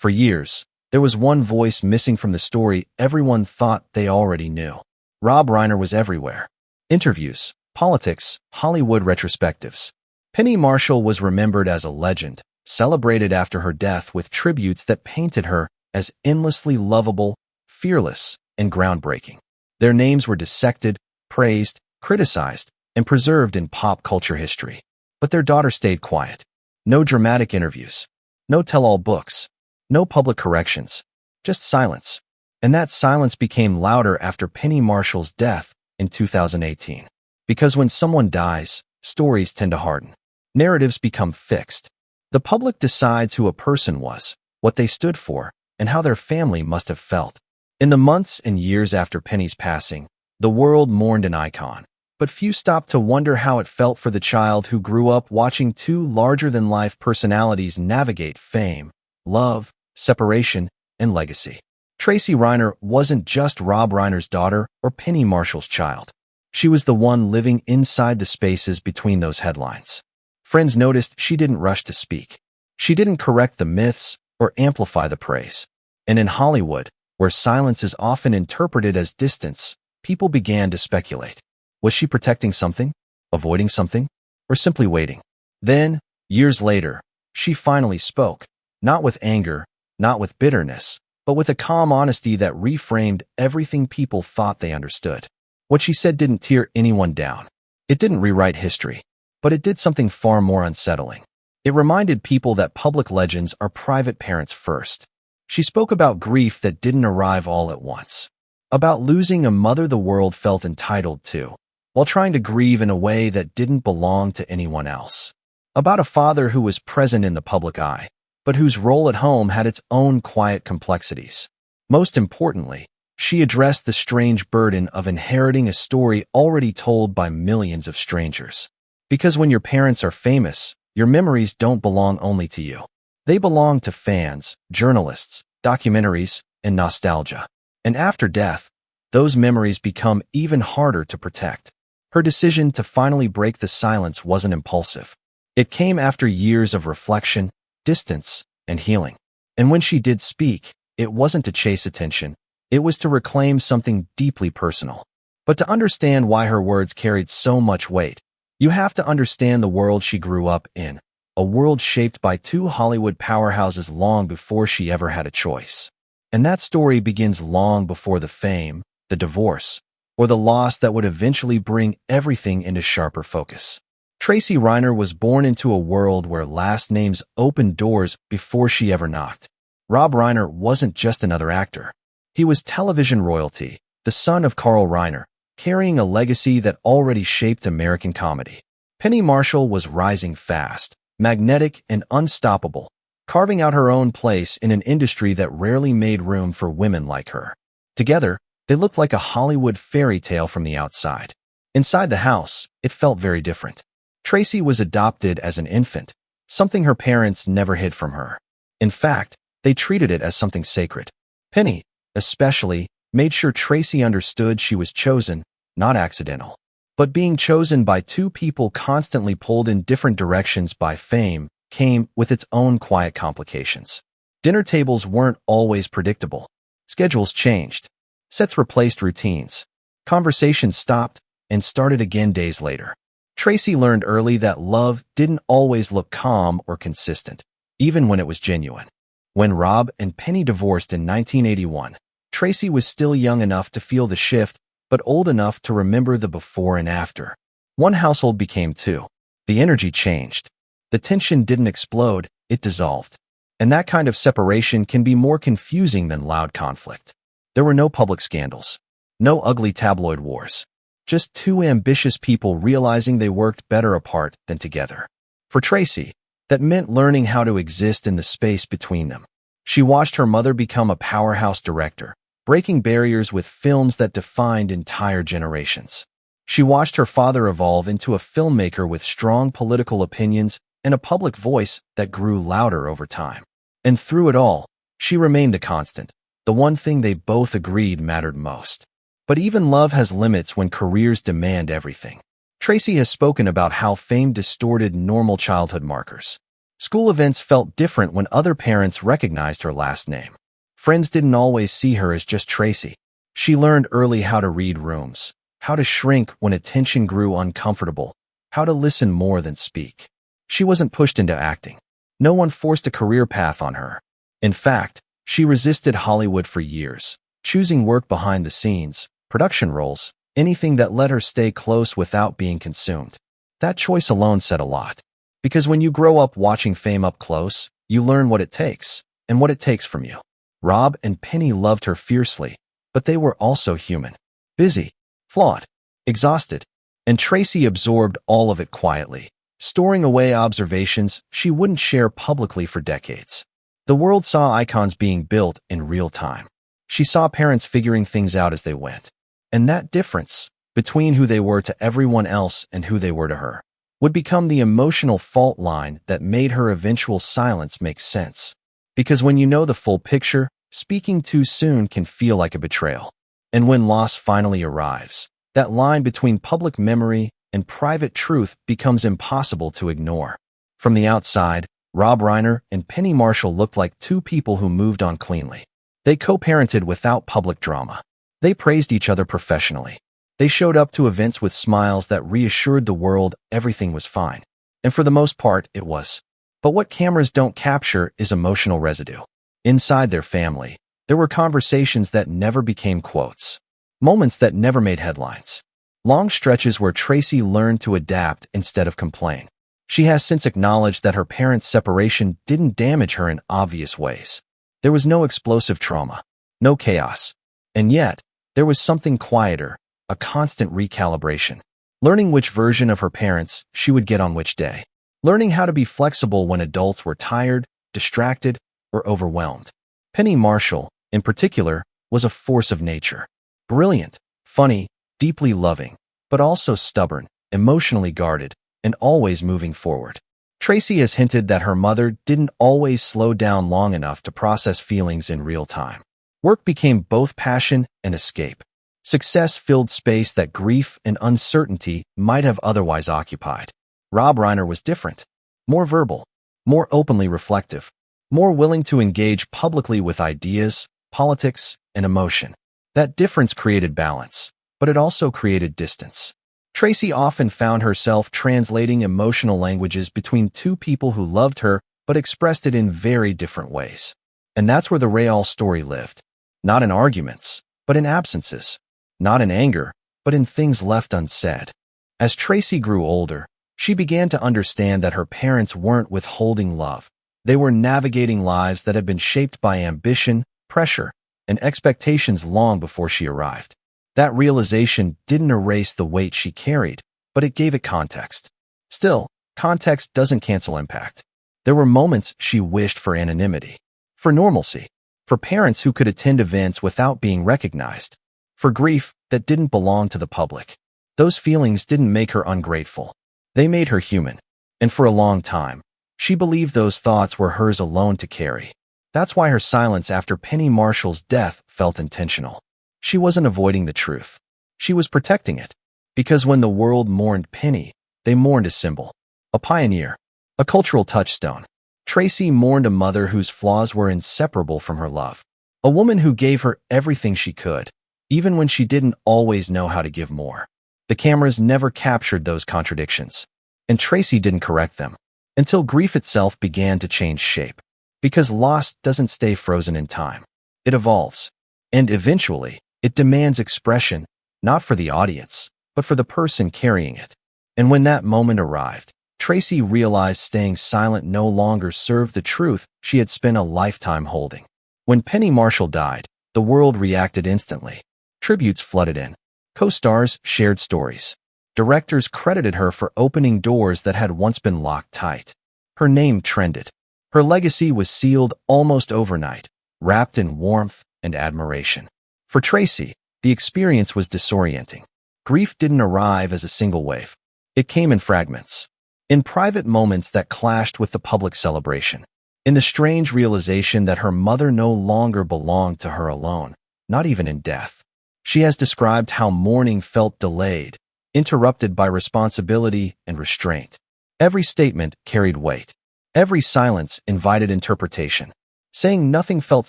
For years, there was one voice missing from the story everyone thought they already knew. Rob Reiner was everywhere. Interviews, politics, Hollywood retrospectives. Penny Marshall was remembered as a legend, celebrated after her death with tributes that painted her as endlessly lovable, fearless, and groundbreaking. Their names were dissected, praised, criticized, and preserved in pop culture history. But their daughter stayed quiet. No dramatic interviews. No tell-all books. No public corrections. Just silence. And that silence became louder after Penny Marshall's death in 2018. Because when someone dies, stories tend to harden. Narratives become fixed. The public decides who a person was, what they stood for, and how their family must have felt. In the months and years after Penny's passing, the world mourned an icon. But few stopped to wonder how it felt for the child who grew up watching two larger-than-life personalities navigate fame, love, separation, and legacy. Tracy Reiner wasn't just Rob Reiner's daughter or Penny Marshall's child. She was the one living inside the spaces between those headlines. Friends noticed she didn't rush to speak. She didn't correct the myths or amplify the praise. And in Hollywood, where silence is often interpreted as distance, people began to speculate. Was she protecting something, avoiding something, or simply waiting? Then, years later, she finally spoke, not with anger, not with bitterness, but with a calm honesty that reframed everything people thought they understood. What she said didn't tear anyone down. It didn't rewrite history, but it did something far more unsettling. It reminded people that public legends are private parents first. She spoke about grief that didn't arrive all at once, about losing a mother the world felt entitled to, while trying to grieve in a way that didn't belong to anyone else, about a father who was present in the public eye, but whose role at home had its own quiet complexities. Most importantly, she addressed the strange burden of inheriting a story already told by millions of strangers. Because when your parents are famous, your memories don't belong only to you. They belong to fans, journalists, documentaries, and nostalgia. And after death, those memories become even harder to protect. Her decision to finally break the silence wasn't impulsive. It came after years of reflection, distance, and healing. And when she did speak, it wasn't to chase attention. It was to reclaim something deeply personal. But to understand why her words carried so much weight, you have to understand the world she grew up in, a world shaped by two Hollywood powerhouses long before she ever had a choice. And that story begins long before the fame, the divorce, or the loss that would eventually bring everything into sharper focus. Tracy Reiner was born into a world where last names opened doors before she ever knocked. Rob Reiner wasn't just another actor. He was television royalty, the son of Carl Reiner, carrying a legacy that already shaped American comedy. Penny Marshall was rising fast, magnetic and unstoppable, carving out her own place in an industry that rarely made room for women like her. Together, they looked like a Hollywood fairy tale from the outside. Inside the house, it felt very different. Tracy was adopted as an infant, something her parents never hid from her. In fact, they treated it as something sacred. Penny, especially, made sure Tracy understood she was chosen, not accidental. But being chosen by two people constantly pulled in different directions by fame came with its own quiet complications. Dinner tables weren't always predictable. Schedules changed. Sets replaced routines. Conversations stopped and started again days later. Tracy learned early that love didn't always look calm or consistent, even when it was genuine. When Rob and Penny divorced in 1981, Tracy was still young enough to feel the shift, but old enough to remember the before and after. One household became two. The energy changed. The tension didn't explode, it dissolved. And that kind of separation can be more confusing than loud conflict. There were no public scandals, no ugly tabloid wars, just two ambitious people realizing they worked better apart than together. For Tracy, that meant learning how to exist in the space between them. She watched her mother become a powerhouse director, breaking barriers with films that defined entire generations. She watched her father evolve into a filmmaker with strong political opinions and a public voice that grew louder over time. And through it all, she remained the constant, the one thing they both agreed mattered most. But even love has limits when careers demand everything. Tracy has spoken about how fame distorted normal childhood markers. School events felt different when other parents recognized her last name. Friends didn't always see her as just Tracy. She learned early how to read rooms, how to shrink when attention grew uncomfortable, how to listen more than speak. She wasn't pushed into acting. No one forced a career path on her. In fact, she resisted Hollywood for years, choosing work behind the scenes, production roles, anything that let her stay close without being consumed. That choice alone said a lot. Because when you grow up watching fame up close, you learn what it takes, and what it takes from you. Rob and Penny loved her fiercely, but they were also human. Busy, flawed, exhausted, and Tracy absorbed all of it quietly, storing away observations she wouldn't share publicly for decades. The world saw icons being built in real time. She saw parents figuring things out as they went. And that difference between who they were to everyone else and who they were to her would become the emotional fault line that made her eventual silence make sense. Because when you know the full picture, speaking too soon can feel like a betrayal. And when loss finally arrives, that line between public memory and private truth becomes impossible to ignore. From the outside, Rob Reiner and Penny Marshall looked like two people who moved on cleanly. They co-parented without public drama. They praised each other professionally. They showed up to events with smiles that reassured the world everything was fine. And for the most part, it was. But what cameras don't capture is emotional residue. Inside their family, there were conversations that never became quotes. Moments that never made headlines. Long stretches where Tracy learned to adapt instead of complain. She has since acknowledged that her parents' separation didn't damage her in obvious ways. There was no explosive trauma, no chaos. And yet, there was something quieter, a constant recalibration. Learning which version of her parents she would get on which day. Learning how to be flexible when adults were tired, distracted, or overwhelmed. Penny Marshall, in particular, was a force of nature. Brilliant, funny, deeply loving, but also stubborn, emotionally guarded, and always moving forward. Tracy has hinted that her mother didn't always slow down long enough to process feelings in real time. Work became both passion and escape. Success filled space that grief and uncertainty might have otherwise occupied. Rob Reiner was different. More verbal, more openly reflective, more willing to engage publicly with ideas, politics, and emotion. That difference created balance, but it also created distance. Tracy often found herself translating emotional languages between two people who loved her but expressed it in very different ways. And that's where the Real story lived. Not in arguments, but in absences. Not in anger, but in things left unsaid. As Tracy grew older, she began to understand that her parents weren't withholding love. They were navigating lives that had been shaped by ambition, pressure, and expectations long before she arrived. That realization didn't erase the weight she carried, but it gave it context. Still, context doesn't cancel impact. There were moments she wished for anonymity, for normalcy, for parents who could attend events without being recognized, for grief that didn't belong to the public. Those feelings didn't make her ungrateful. They made her human. And for a long time, she believed those thoughts were hers alone to carry. That's why her silence after Penny Marshall's death felt intentional. She wasn't avoiding the truth. She was protecting it. Because when the world mourned Penny, they mourned a symbol, a pioneer, a cultural touchstone. Tracy mourned a mother whose flaws were inseparable from her love. A woman who gave her everything she could, even when she didn't always know how to give more. The cameras never captured those contradictions, and Tracy didn't correct them, until grief itself began to change shape. Because loss doesn't stay frozen in time. It evolves. And eventually, it demands expression, not for the audience, but for the person carrying it. And when that moment arrived, Tracy realized staying silent no longer served the truth she had spent a lifetime holding. When Penny Marshall died, the world reacted instantly. Tributes flooded in. Co-stars shared stories. Directors credited her for opening doors that had once been locked tight. Her name trended. Her legacy was sealed almost overnight, wrapped in warmth and admiration. For Tracy, the experience was disorienting. Grief didn't arrive as a single wave. It came in fragments. In private moments that clashed with the public celebration. In the strange realization that her mother no longer belonged to her alone, not even in death. She has described how mourning felt delayed, interrupted by responsibility and restraint. Every statement carried weight. Every silence invited interpretation. Saying nothing felt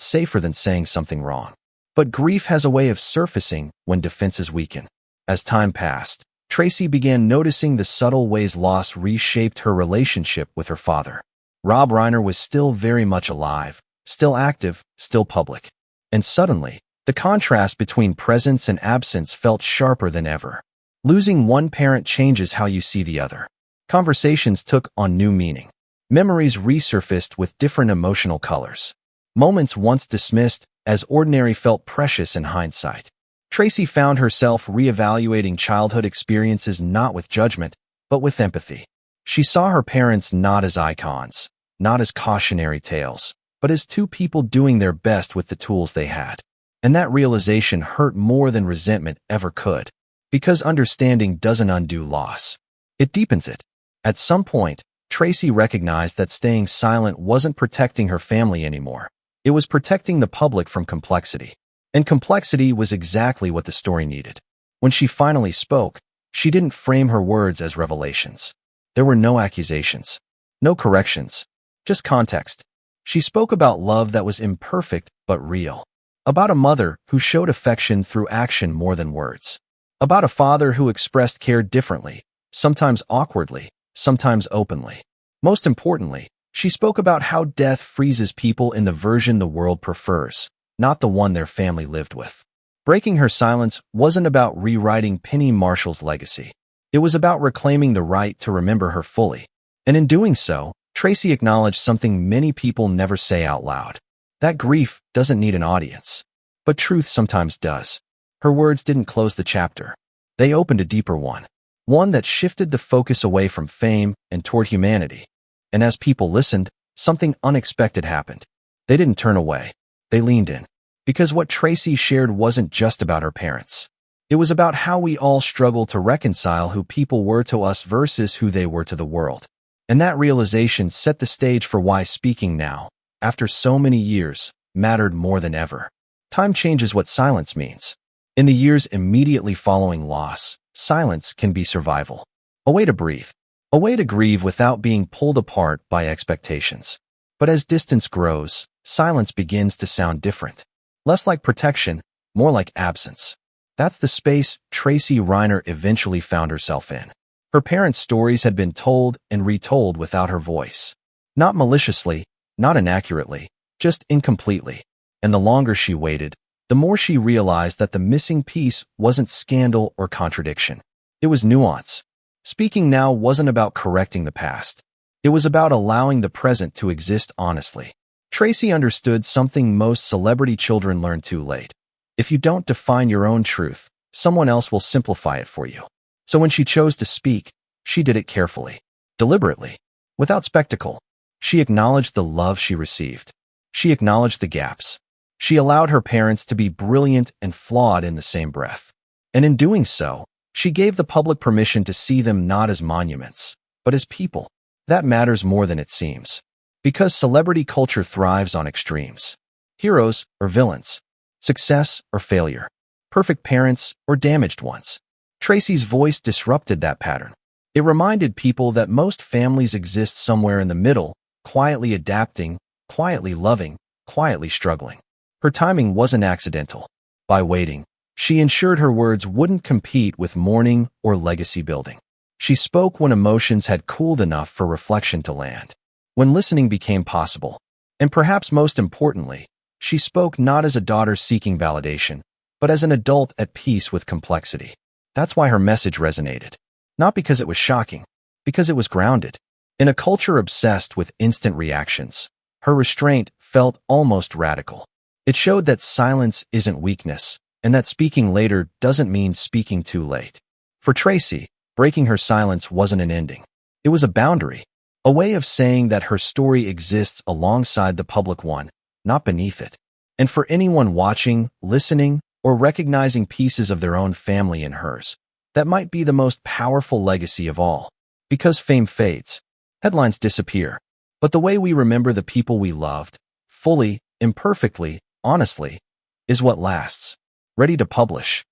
safer than saying something wrong. But grief has a way of surfacing when defenses weaken. As time passed, Tracy began noticing the subtle ways loss reshaped her relationship with her father. Rob Reiner was still very much alive, still active, still public. And suddenly, the contrast between presence and absence felt sharper than ever. Losing one parent changes how you see the other. Conversations took on new meaning. Memories resurfaced with different emotional colors. Moments once dismissed as ordinary felt precious in hindsight. Tracy found herself reevaluating childhood experiences not with judgment, but with empathy. She saw her parents not as icons, not as cautionary tales, but as two people doing their best with the tools they had. And that realization hurt more than resentment ever could, because understanding doesn't undo loss. It deepens it. At some point, Tracy recognized that staying silent wasn't protecting her family anymore. It was protecting the public from complexity. And complexity was exactly what the story needed. When she finally spoke, she didn't frame her words as revelations. There were no accusations, no corrections, just context. She spoke about love that was imperfect but real. About a mother who showed affection through action more than words. About a father who expressed care differently, sometimes awkwardly, sometimes openly. Most importantly, she spoke about how death freezes people in the version the world prefers, not the one their family lived with. Breaking her silence wasn't about rewriting Penny Marshall's legacy. It was about reclaiming the right to remember her fully. And in doing so, Tracy acknowledged something many people never say out loud. That grief doesn't need an audience. But truth sometimes does. Her words didn't close the chapter. They opened a deeper one. One that shifted the focus away from fame and toward humanity. And as people listened, something unexpected happened. They didn't turn away. They leaned in. Because what Tracy shared wasn't just about her parents. It was about how we all struggle to reconcile who people were to us versus who they were to the world. And that realization set the stage for why speaking now, after so many years, mattered more than ever. Time changes what silence means. In the years immediately following loss, silence can be survival. A way to breathe. A way to grieve without being pulled apart by expectations. But as distance grows, silence begins to sound different. Less like protection, more like absence. That's the space Tracy Reiner eventually found herself in. Her parents' stories had been told and retold without her voice. Not maliciously, not inaccurately, just incompletely. And the longer she waited, the more she realized that the missing piece wasn't scandal or contradiction. It was nuance. Speaking now wasn't about correcting the past. It was about allowing the present to exist honestly. Tracy understood something most celebrity children learn too late. If you don't define your own truth, someone else will simplify it for you. So when she chose to speak, she did it carefully, deliberately, without spectacle. She acknowledged the love she received. She acknowledged the gaps. She allowed her parents to be brilliant and flawed in the same breath. And in doing so, she gave the public permission to see them not as monuments, but as people. That matters more than it seems. Because celebrity culture thrives on extremes. Heroes or villains. Success or failure. Perfect parents or damaged ones. Tracy's voice disrupted that pattern. It reminded people that most families exist somewhere in the middle, quietly adapting, quietly loving, quietly struggling. Her timing wasn't accidental. By waiting, she ensured her words wouldn't compete with mourning or legacy building. She spoke when emotions had cooled enough for reflection to land. When listening became possible. And perhaps most importantly, she spoke not as a daughter seeking validation, but as an adult at peace with complexity. That's why her message resonated. Not because it was shocking, because it was grounded. In a culture obsessed with instant reactions, her restraint felt almost radical. It showed that silence isn't weakness, and that speaking later doesn't mean speaking too late. For Tracy, breaking her silence wasn't an ending. It was a boundary, a way of saying that her story exists alongside the public one, not beneath it. And for anyone watching, listening, or recognizing pieces of their own family in hers, that might be the most powerful legacy of all. Because fame fades, headlines disappear, but the way we remember the people we loved, fully, imperfectly, honestly, is what lasts. Ready to publish.